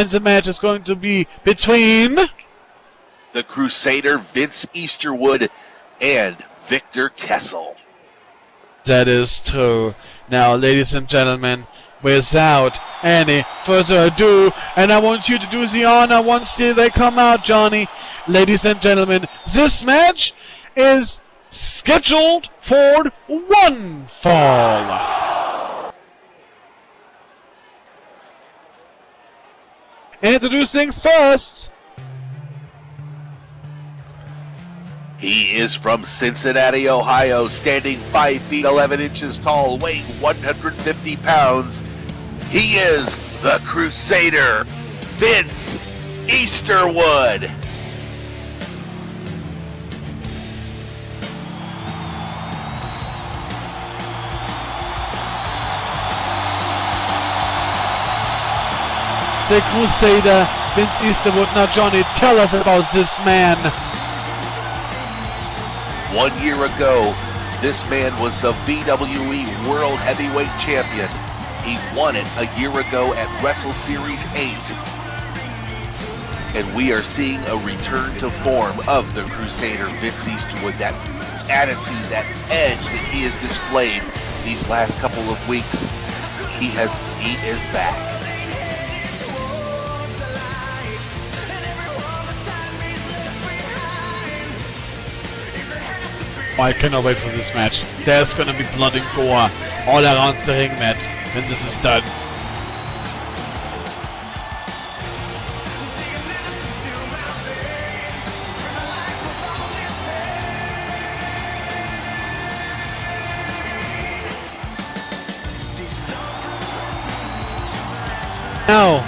And the match is going to be between the Crusader Vince Easterwood and Victor Kessel. That is true. Now, ladies and gentlemen, without any further ado, and I want you to do the honor once they come out, Johnny. Ladies and gentlemen, this match is scheduled for one fall. Introducing first, he is from Cincinnati, Ohio, standing 5 feet 11 inches tall, weighing 150 pounds. He is the Crusader, Vince Easterwood. The Crusader, Vince Easterwood. Now, Johnny, tell us about this man. 1 year ago, this man was the VWE World Heavyweight Champion. He won it a year ago at Wrestle Series 8. And we are seeing a return to form of the Crusader Vince Easterwood. That attitude, that edge that he has displayed these last couple of weeks, he is back. I cannot wait for this match. There's gonna be blood and gore all around the ring mat when this is done. Now,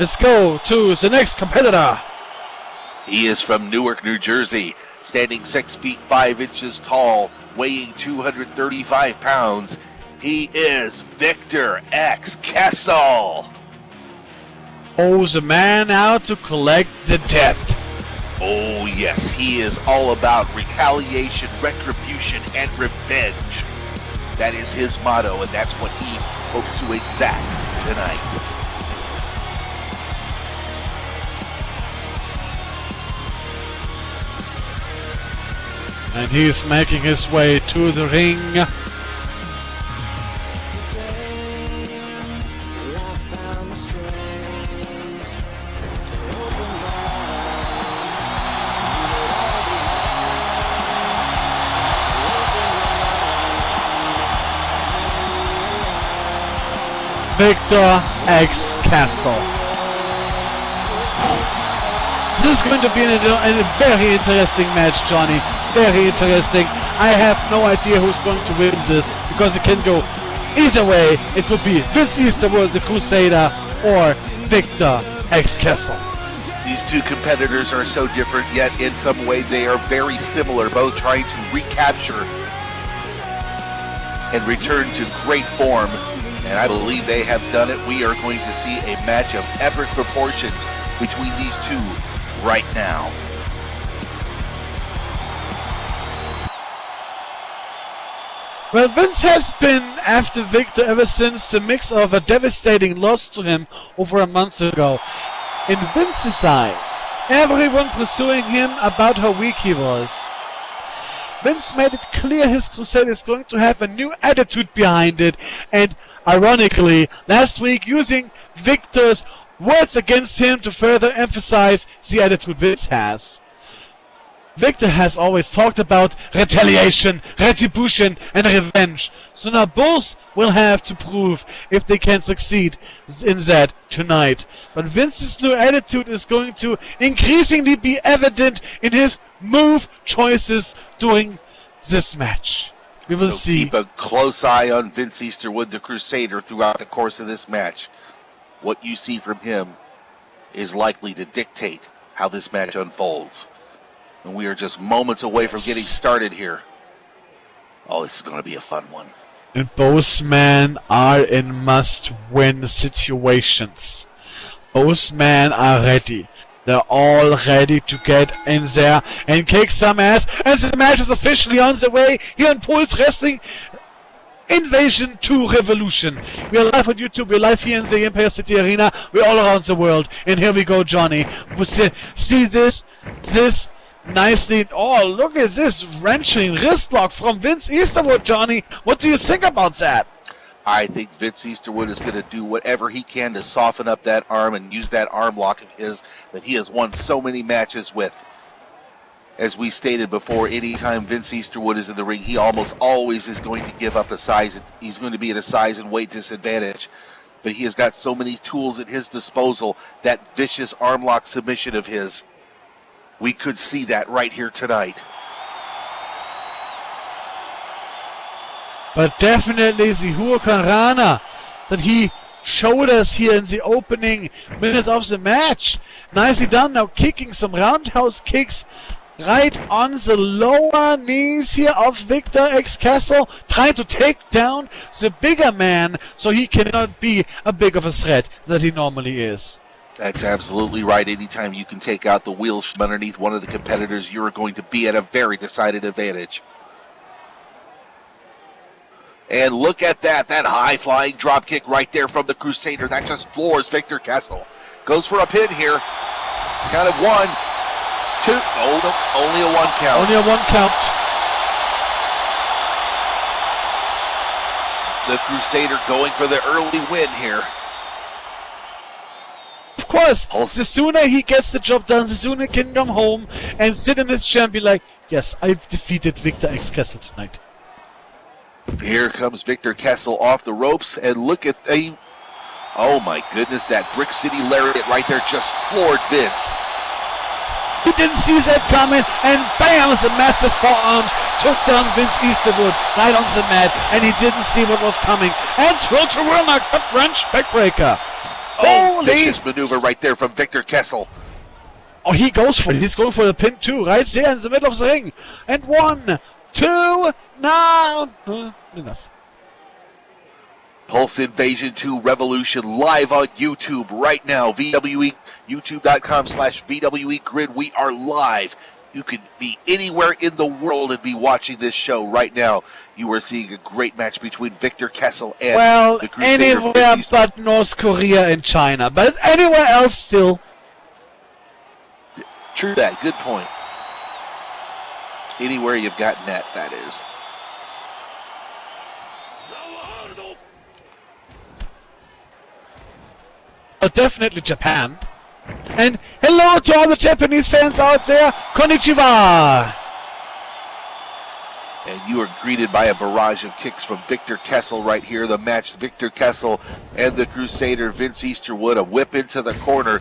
let's go to the next competitor. He is from Newark, New Jersey, standing 6 feet 5 inches tall, weighing 235 pounds. He is Victor X Kessel. Oh, the man out to collect the debt. Oh yes, he is all about retaliation, retribution, and revenge. That is his motto, and that's what he hopes to exact tonight. And he's making his way to the ring. Victor X Kessel. This is going to be a very interesting match, Johnny. Very interesting. I have no idea who's going to win this, because it can go either way. It could be Vince Easterwood, the Crusader, or Victor X Kessel. These two competitors are so different, yet in some way they are very similar, both trying to recapture and return to great form, and I believe they have done it. We are going to see a match of epic proportions between these two right now. Well, Vince has been after Victor ever since the mix of a devastating loss to him over a month ago. In Vince's eyes, everyone pursuing him about how weak he was. Vince made it clear his Crusader is going to have a new attitude behind it, and ironically, last week using Victor's words against him to further emphasize the attitude Vince has. Victor has always talked about retaliation, retribution, and revenge. So now both will have to prove if they can succeed in that tonight. But Vince's new attitude is going to increasingly be evident in his move choices during this match. We will see. Keep a close eye on Vince Easterwood, the Crusader, throughout the course of this match. What you see from him is likely to dictate how this match unfolds. And we are just moments away from getting started here. Oh, this is going to be a fun one. And both men are in must-win situations. Both men are ready. They're all ready to get in there and kick some ass. And the match is officially on the way here in Pulse Wrestling Invasion 2 Revolution. We're live on YouTube, we're live here in the Empire City Arena, we're all around the world. And here we go, Johnny. See this nicely. Oh, look at this wrenching wrist lock from Vince Easterwood, Johnny. What do you think about that? I think Vince Easterwood is going to do whatever he can to soften up that arm and use that arm lock of his that he has won so many matches with. As we stated before, anytime Vince Easterwood is in the ring, he almost always is going to give up a size. He's going to be at a size and weight disadvantage. But he has got so many tools at his disposal. That vicious arm lock submission of his, we could see that right here tonight. But definitely the Hurricanrana that he showed us here in the opening minutes of the match. Nicely done. Now kicking some roundhouse kicks right on the lower knees here of Victor X Kessel, trying to take down the bigger man so he cannot be a big of a threat that he normally is. That's absolutely right. Anytime you can take out the wheels from underneath one of the competitors, you're going to be at a very decided advantage. And look at that high-flying drop kick right there from the Crusader. That just floors Victor Kessel. Goes for a pin here. Count of 1, 2. Oh, no, only a 1 count. Only a 1 count. The Crusader going for the early win here. Of course, the sooner he gets the job done, the sooner he can come home and sit in his chair and be like, yes, I've defeated Victor X Kessel tonight. Here comes Victor Kessel off the ropes, and look at the... Oh my goodness, that Brick City Lariat right there just floored Vince. He didn't see that coming, and bam, the massive forearms took down Vince Easterwood right on the mat, and he didn't see what was coming. And Total Wilner, a French backbreaker. Oh, vicious maneuver right there from Victor Kessel. Oh, he goes for it. He's going for the pin too, right there in the middle of the ring. And 1, 2, now enough. Pulse Invasion 2 Revolution live on YouTube right now. VWE, youtube.com/VWE Grid. We are live. You could be anywhere in the world and be watching this show right now. You are seeing a great match between Victor Kessel and the Crusader. Anywhere but North Korea and China. But anywhere else still. True that. Good point. Anywhere you've got net, that is. Definitely Japan. And hello to all the Japanese fans out there. Konnichiwa. And you are greeted by a barrage of kicks from Victor Kessel right here. The match, Victor Kessel and the Crusader, Vince Easterwood, a whip into the corner.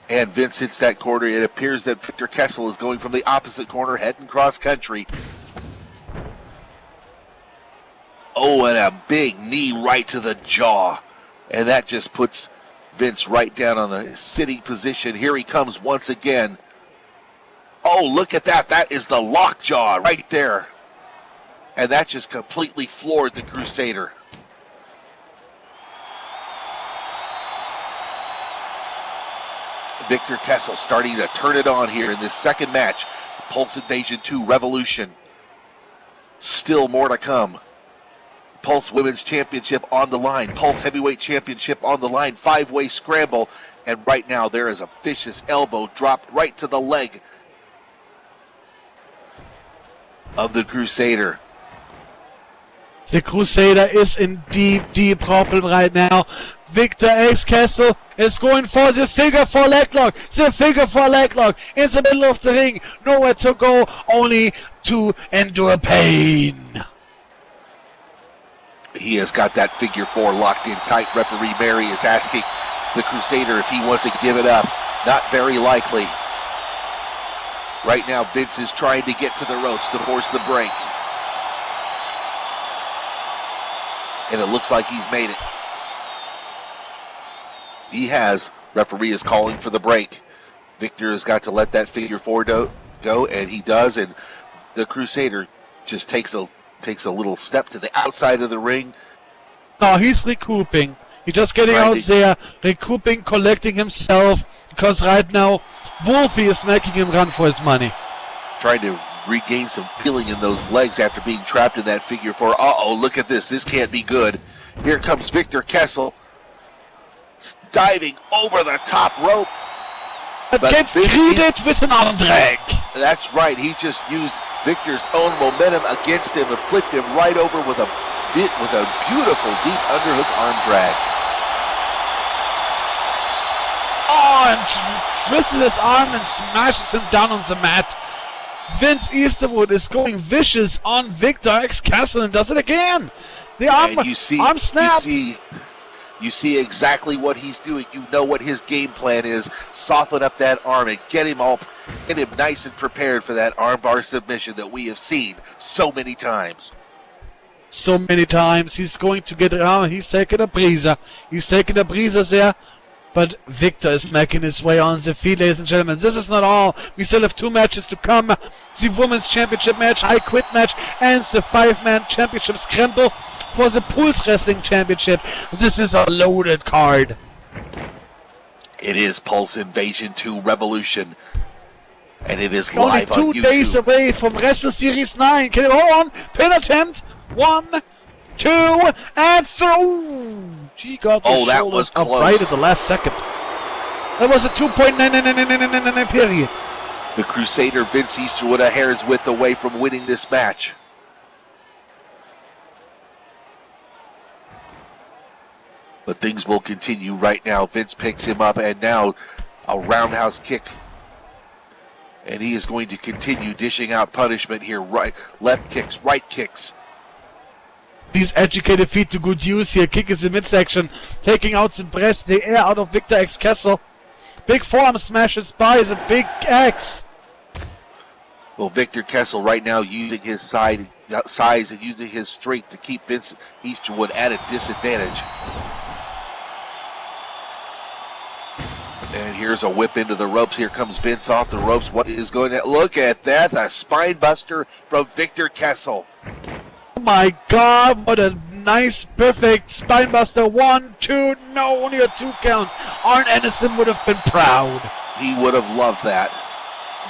And Vince hits that corner. It appears that Victor Kessel is going from the opposite corner, heading cross country. Oh, and a big knee right to the jaw. And that just puts Vince right down on the sitting position. Here he comes once again. Oh, look at that. That is the lockjaw right there. And that just completely floored the Crusader. Victor Kessel starting to turn it on here in this second match. Pulse Invasion 2 Revolution. Still more to come. Pulse Women's Championship on the line. Pulse Heavyweight Championship on the line. 5-way scramble. And right now there is a vicious elbow dropped right to the leg of the Crusader. The Crusader is in deep problem right now. Victor X Kessel is going for the figure 4 leg lock. The figure 4 leg lock in the middle of the ring. Nowhere to go, only to endure pain. He has got that figure 4 locked in tight. Referee Mary is asking the Crusader if he wants to give it up. Not very likely. Right now, Vince is trying to get to the ropes to force the break. And it looks like he's made it. He has. Referee is calling for the break. Victor has got to let that figure 4 go, and he does. And the Crusader just takes a little step to the outside of the ring. No, he's recouping. He's just getting out there, recouping, collecting himself, because right now Wolfie is making him run for his money. Trying to regain some feeling in those legs after being trapped in that figure four. Uh-oh, look at this. This can't be good. Here comes Victor Kessel, diving over the top rope. But gets greeted with an arm drag. That's right. He just used Victor's own momentum against him and flipped him right over with a beautiful deep underhook arm drag. Oh, and twists his arm and smashes him down on the mat. Vince Easterwood is going vicious on Victor X Kessel and does it again. The arm snap. You see exactly what he's doing. You know what his game plan is. Soften up that arm and get him nice and prepared for that armbar submission that we have seen so many times. So many times. He's going to get around. He's taking a breather. There. But Victor is making his way on the feet, ladies and gentlemen. This is not all. We still have 2 matches to come. The Women's Championship match, I Quit match, and the 5-man championship scramble for the Pulse Wrestling Championship. This is a loaded card. It is Pulse Invasion 2 Revolution. And it is live on YouTube. Only 2 days away from Wrestle Series 9. Can you hold on? Pin attempt. 1, 2, and throw. She got the that was up close. Right at the last second. That was a 2.99999 period. The Crusader Vince Easterwood a hair's width away from winning this match. But things will continue right now. Vince picks him up, and now a roundhouse kick. And he is going to continue dishing out punishment here. Right, left kicks, right kicks. These educated feet to good use here. Kick is in midsection, taking out the breast, the air out of Victor X Kessel. Big forearm smashes by the big X. Well, Victor Kessel right now using his size and using his strength to keep Vince Easterwood at a disadvantage. And here's a whip into the ropes. Here comes Vince off the ropes. What is going to look at that? A spine buster from Victor Kessel. Oh my God, what a nice, perfect spine buster. 1, 2, no, only a 2 count. Arn Anderson would have been proud. He would have loved that.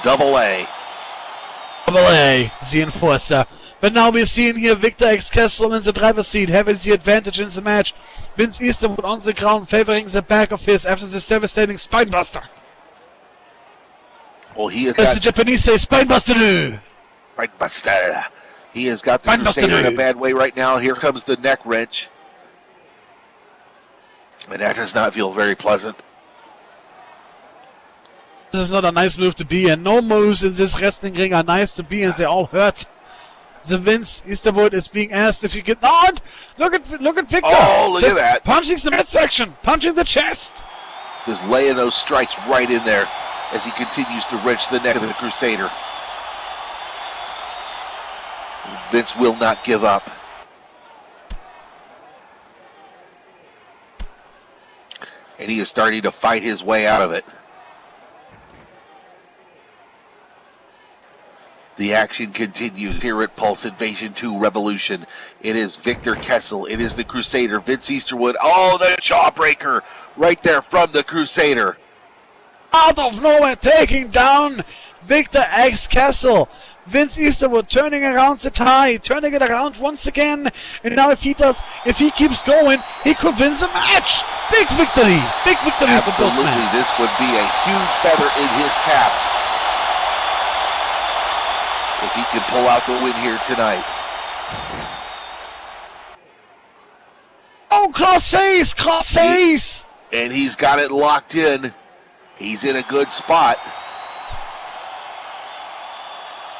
Double A, the enforcer. But now we're seeing here Victor X Kessel in the driver's seat, having the advantage in the match. Vince Easterwood on the ground, favoring the back of his after this devastating spine buster. Well, he has As the Japanese say, spine buster. Spine buster. He has got the Crusader in a bad way right now. Here comes the neck wrench. And that does not feel very pleasant. This is not a nice move to be in. No moves in this wrestling ring are nice to be in. They all hurt. The Vince Easterwood is being asked if he can. Oh, look at Victor. Oh, look at that. Punching the midsection. Punching the chest. Just laying those strikes right in there as he continues to wrench the neck of the Crusader. Vince will not give up. And he is starting to fight his way out of it. The action continues here at Pulse Invasion 2 Revolution. It is Victor Kessel. It is the Crusader, Vince Easterwood. Oh, the jawbreaker right there from the Crusader. Out of nowhere, taking down Victor X Kessel. Vince Easterwood turning around the tie, turning it around once again. And now if he keeps going, he could win the match. Big victory for both men. Absolutely, this would be a huge feather in his cap if he can pull out the win here tonight. Oh, crossface! And he's got it locked in. He's in a good spot.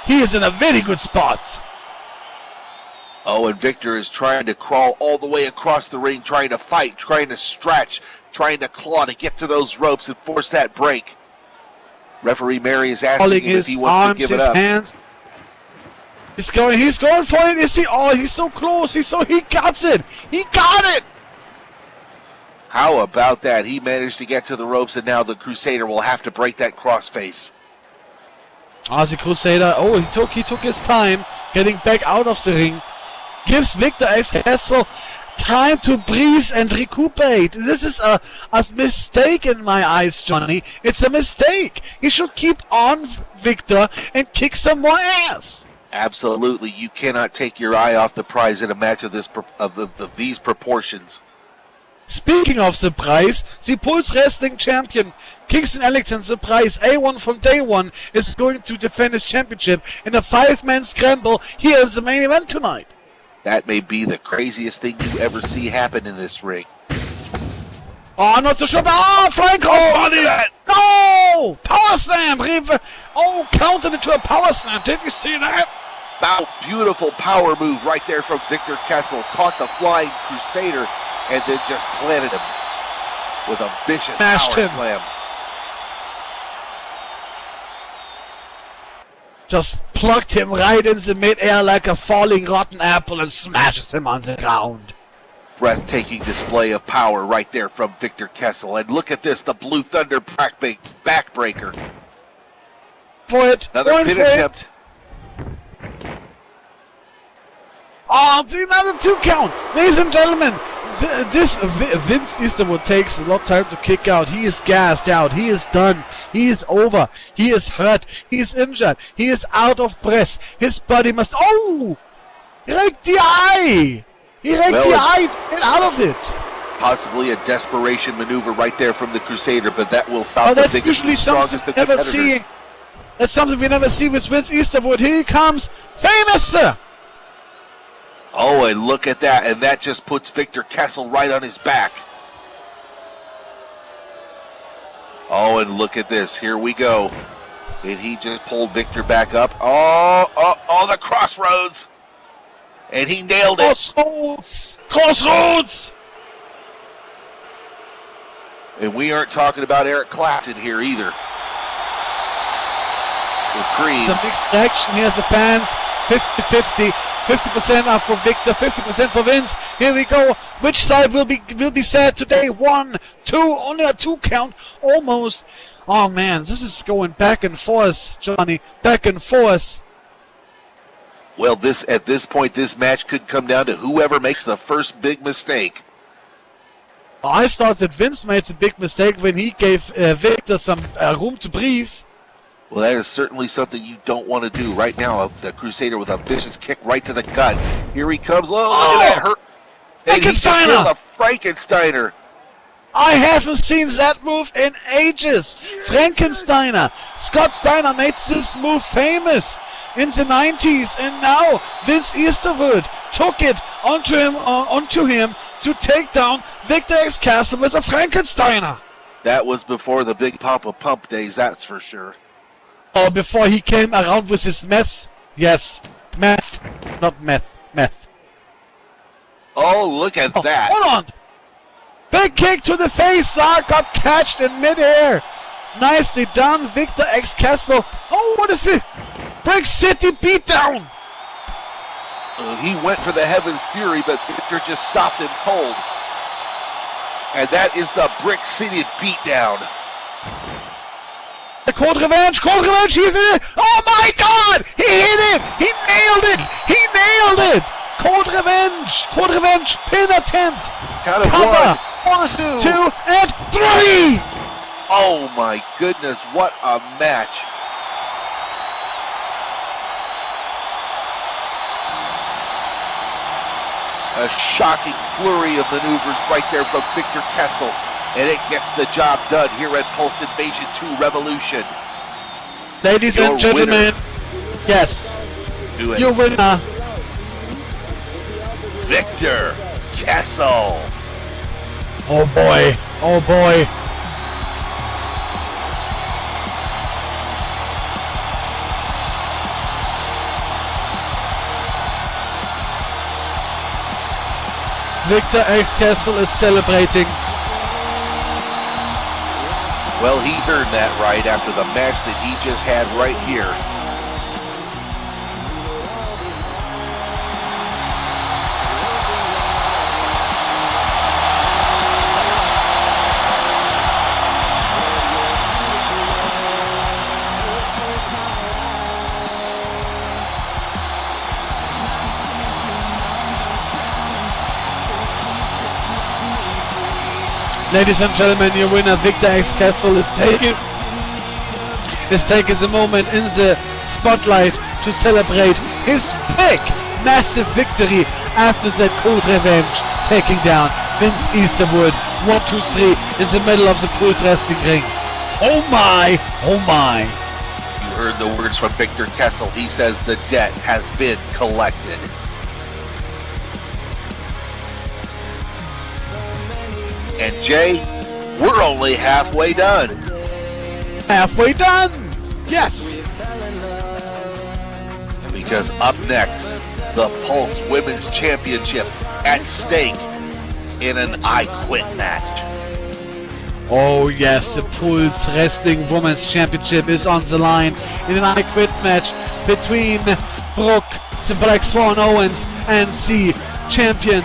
He is in a very good spot. Oh, and Victor is trying to crawl all the way across the ring, trying to fight, trying to stretch, trying to claw to get to those ropes and force that break. Referee Mary is asking him if he wants to give it up. Hands. He's going for it. Is he? Oh, he's so close. He got it. He got it. How about that? He managed to get to the ropes, and now the Crusader will have to break that crossface. The Crusader, he took his time getting back out of the ring. Gives Victor X Kessel time to breathe and recuperate. This is a mistake in my eyes, Johnny. It's a mistake. He should keep on, Victor, and kick some more ass. Absolutely, you cannot take your eye off the prize in a match of these proportions. Speaking of the prize, the Pulse Wrestling champion Kingston Ellington, the prize A1 from day one, is going to defend his championship in a 5-man scramble here in the main event tonight. That may be the craziest thing you ever see happen in this ring. Oh, not too sure. Oh, flying crossbody! No! Power slam! Oh, counted into a power slam. Did you see that? Wow, beautiful power move right there from Victor Kessel. Caught the Flying Crusader and then just planted him with a vicious power slam. Just plucked him right in the midair like a falling rotten apple and smashes him on the ground. Breathtaking display of power right there from Victor Kessel. And look at this, the Blue Thunder backbreaker. For it. Another pin attempt. Oh, another 2 count. Ladies and gentlemen, this Vince Easterwood takes a lot of time to kick out. He is gassed out. He is done. He is over. He is hurt. He is injured. He is out of breath. His body must... Oh! He raked the eye! He raked the eye! Get out of it! Possibly a desperation maneuver right there from the Crusader, but that will stop the biggest and strongest of competitors. That's something we never see with Vince Easterwood. Here he comes. Famous! Oh, and look at that. And that just puts Victor Kessel right on his back. Oh, and look at this. Here we go. And he just pulled Victor back up. Oh, the crossroads. And he nailed it. Crossroads! And we aren't talking about Eric Clapton here either. Creed. It's a mixed reaction here as the fans. 50-50. 50% are for Victor, 50% for Vince. Here we go. Which side will be sad today? 1, 2, only a 2 count, almost. Oh man, this is going back and forth, Johnny. Back and forth. Well, at this point, this match could come down to whoever makes the first big mistake. I thought that Vince made a big mistake when he gave Victor some room to breathe. Well, that is certainly something you don't want to do right now. The Crusader with a vicious kick right to the gut. Here he comes. Oh, look at that hurt. And he just hit a Frankensteiner. I haven't seen that move in ages. Frankensteiner. Scott Steiner made this move famous in the 90s, and now Vince Easterwood took it onto him to take down Victor X. Kessel with a Frankensteiner. That was before the Big Papa Pump days, that's for sure. Or before he came around with his mess. Yes, meth, not meth, meth. Oh, look at that. Hold on. Big kick to the face. Got catched in midair. Nicely done, Victor X. Kessel. Oh, what is it? Brick City beatdown. He went for the Heaven's Fury, but Victor just stopped him cold. And that is the Brick City beatdown. The Cold Revenge, he's in it! Oh my god! He hit it! He nailed it! He nailed it! Cold Revenge, pin attempt! Count of Cover! 1, 2, and 3! Oh my goodness, what a match! A shocking flurry of maneuvers right there from Victor Kessel. And it gets the job done here at Pulse Invasion 2 Revolution. Ladies and gentlemen, yes, your winner, Victor Kessel. Oh boy, oh boy. Victor X. Kessel is celebrating. Well, he's earned that right after the match that he just had right here. Ladies and gentlemen, your winner Victor X Kessel is taking a moment in the spotlight to celebrate his big, massive victory after that cold revenge, taking down Vince Easterwood 1, 2, 3 in the middle of the Pulse Wrestling ring. Oh my, oh my. You heard the words from Victor Kessel. He says the debt has been collected. And Jay, we're only halfway done. Halfway done! Yes! Because up next, the Pulse Women's Championship at stake in an I Quit match. Oh yes, the Pulse Wrestling Women's Championship is on the line in an I Quit match between Brooke, the Black Swan Owens, and the champion